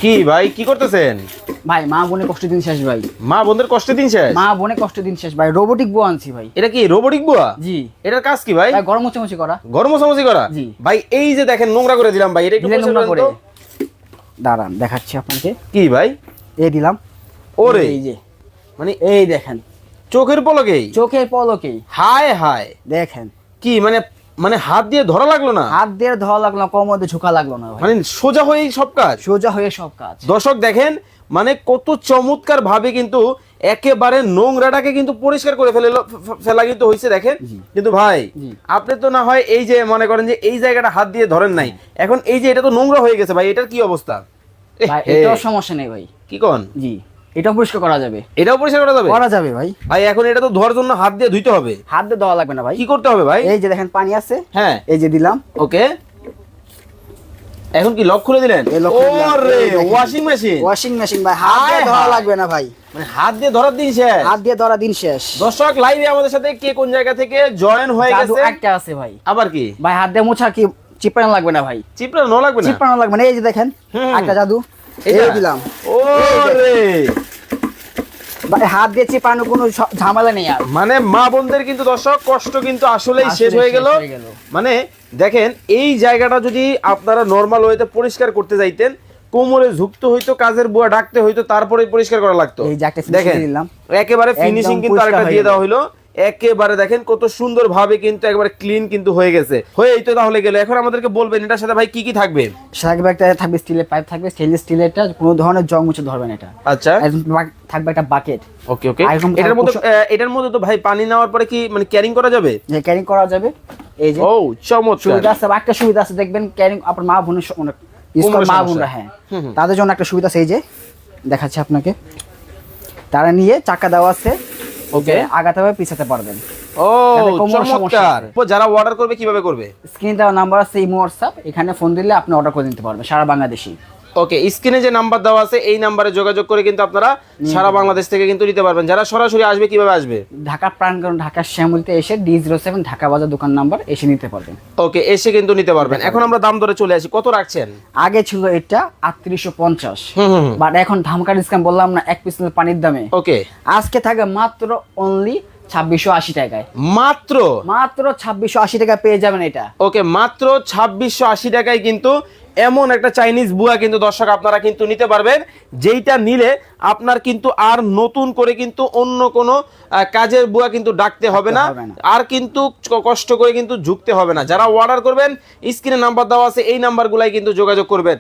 কি ভাই কি করতেছেন? ভাই মা বোনের কষ্ট দিন শেষ ভাই। মা বোনদের কষ্টের দিন শেষ? মা বোনের কষ্ট দিন শেষ ভাই। রোবোটিক বুয়া আনছি ভাই। এটা কি রোবোটিক বুয়া? জি। এটার কাজ কি ভাই? ভাই গরম মোচামুচি করা। গরম মোছামুছি করা? জি। ভাই এই যে দেখেন নোংরা করে দিলাম ভাই, এটা একটু দিলে পরিষ্কার নোংরা করেন করে। তো। দাঁড়ান দেখাচ্ছি আপনাকে। কি ভাই? এই দিলাম। ওরে এই যে মানে এই দেখেন চোখের পলকেই? চোখের পলকেই হায় হায়। দেখেন। কি মানে মানে হাত দিয়ে ধরা লাগলো না? হাত দিয়ে ধোয়া লাগলো না, কোমর দিয়ে ঝুঁকা লাগলো না ভাই। মানে সোজা হয়েই সব কাজ? সোজা হয়ে সব কাজ। দর্শক দেখেন মানে কত চমৎকার ভাবে কিন্তু একেবারে নোংরাটাকে কিন্তু পরিষ্কার করে ফেলা কিন্তু হয়েছে দেখেন। কিন্তু ভাই জি। আপনি তো না হয় এই যে মনে করেন যে এই জায়গাটা হাত দিয়ে ধরেন নাই, এখন এই যে এটা তো নোংরা হয়ে গেছে ভাই, এটার কি অবস্থা? ভাই এ, এটাও সমস্যা নেই ভাই। কি কোন? জি, এটাও পরিষ্কার করা যাবে। এটাও পরিষ্কার করা যাবে? করা যাবে ভাই। ভাই এখন এটা তো ধোয়ার জন্য হাত দিয়ে ধুইতে হবে। হাত দিয়ে ধোয়া লাগবে না ভাই। কি করতে হবে ভাই? এই যে দেখেন পানি আছে, হ্যাঁ এই যে দিলাম। ওকে, এখন কি লক খুলে দিলেন? এই লক খুলে দিলাম। ওরে এই দেখেন। Washing machine. ওয়াশিং মেশিন ভাই, হাত দিয়ে হায় ধোয়া হায়। লাগবে না ভাই। মানে হাত দিয়ে ধরার দিন শেষ। হাত দিয়ে ধরা দিন শেষ। দর্শক লাইভে আমাদের সাথে কে কোন জায়গা থেকে জয়েন হয়ে জাদু গেছে? একটা আছে ভাই। আবার কি? ভাই হাত দিয়ে মোছা কি চিপড়ানো লাগবে না ভাই। চিপড়া নো লাগবে না? চিপড়ানো লাগবে না। এই যে দেখেন হুম। একটা জাদু এটা? এই দিলাম। ওরে ভাই হাত দিয়ে চিপড়ানো কোনো ঝামেলা নেই আর। মানে মা বোনদের কিন্তু দর্শক কষ্ট কিন্তু আসলেই শেষ আসলে হয়ে গেল। শেষ হয়ে গেল। মানে দেখেন এই জায়গাটা যদি আপনারা নরমাল ওয়েতে পরিষ্কার করতে যাইতেন, কোমরে ঝুঁকতে হইতো, কাজের বুয়া ডাকতে হইতো, তারপরে পরিষ্কার করা লাগতো। এই যে একটা finishing দেখেন দিলাম। একেবারে একদম ফিনিশিং কিন্তু পরিষ্কার আরেকটা হয়ে দিয়ে গেল। দেওয়া হইলো। একেবারে দেখেন কত সুন্দর ভাবে কিন্তু একবারে ক্লিন কিন্তু হয়ে গেছে। হয়েই তো তাহলে গেল। এখন আমাদেরকে বলবেন এটার সাথে ভাই কি কি থাকবে? থাকবে একটা থাকবে স্টিলের পাইপ, থাকবে স্টেনলেস স্টিলেরটা, কোনো ধরনের জং মুছে ধরবে না এটা। আচ্ছা থাকবে একটা বাকেট। ওকে ওকে। একদম এটার মধ্যে তো ভাই পানি নেওয়ার পরে কি মানে ক্যারিং করা যাবে? যে ক্যারিং করা যাবে। এই যে ও চমৎকার। সুবিধা আছে, একটা সুবিধা আছে দেখবেন ক্যারিং আপনার মা বোনের ইউজ করে মা বোনরা, হ্যাঁ তাদের জন্য একটা সুবিধা আছে। এই যে দেখাচ্ছি আপনাকে, তারা নিয়ে চাকা দেওয়া আছে, ওকে আগাতে হবে পিছাতে পারবেন। ও যাতে কোমরের সমস্যা চমৎকার। আছে। যারা অর্ডার করবে কিভাবে করবে? স্ক্রিনে দেওয়া নাম্বার আছে, ইমো হোয়াটসঅ্যাপ, এখানে ফোন দিলে আপনি অর্ডার করে নিতে পারবেন সারা বাংলাদেশে। ওকে, স্ক্রিনে যে নাম্বার দেওয়া আছে এই নাম্বারে যোগাযোগ করে কিন্তু আপনারা সারা বাংলাদেশ থেকে কিন্তু নিতে পারবেন। যারা সরাসরি আসবে কিভাবে আসবে? ঢাকা প্রাণগণ, ঢাকার শ্যামলিতে এসে D07 ঢাকা বাজার দোকান নাম্বার এসে নিতে পারবেন। ওকে, এসে কিন্তু নিতে পারবেন। এখন আমরা দাম ধরে চলে আসি, কত রাখছেন? আগে ছিল এটা 3850, হুম। বাট এখন ধামাকা ডিসকাউন্ট বললাম না, এক পিস পানির দামে ওকে, আজকে থাকে মাত্র অনলি 2680 টাকায়। মাত্র মাত্র 2680 টাকা পেয়ে যাবেন এটা। ওকে, মাত্র 2680 টাকায় কিন্তু এমন একটা চাইনিজ বুয়া কিন্তু দর্শক আপনারা কিন্তু নিতে পারবেন, যেইটা নিলে আপনার কিন্তু আর নতুন করে কিন্তু অন্য কোনো কাজের বুয়া কিন্তু ডাকতে হবে না, আর কিন্তু কষ্ট করে কিন্তু ঝুঁকতে হবে না। যারা অর্ডার করবেন স্ক্রিনে নাম্বার দেওয়া আছে এই নাম্বারগুলাই কিন্তু যোগাযোগ করবেন।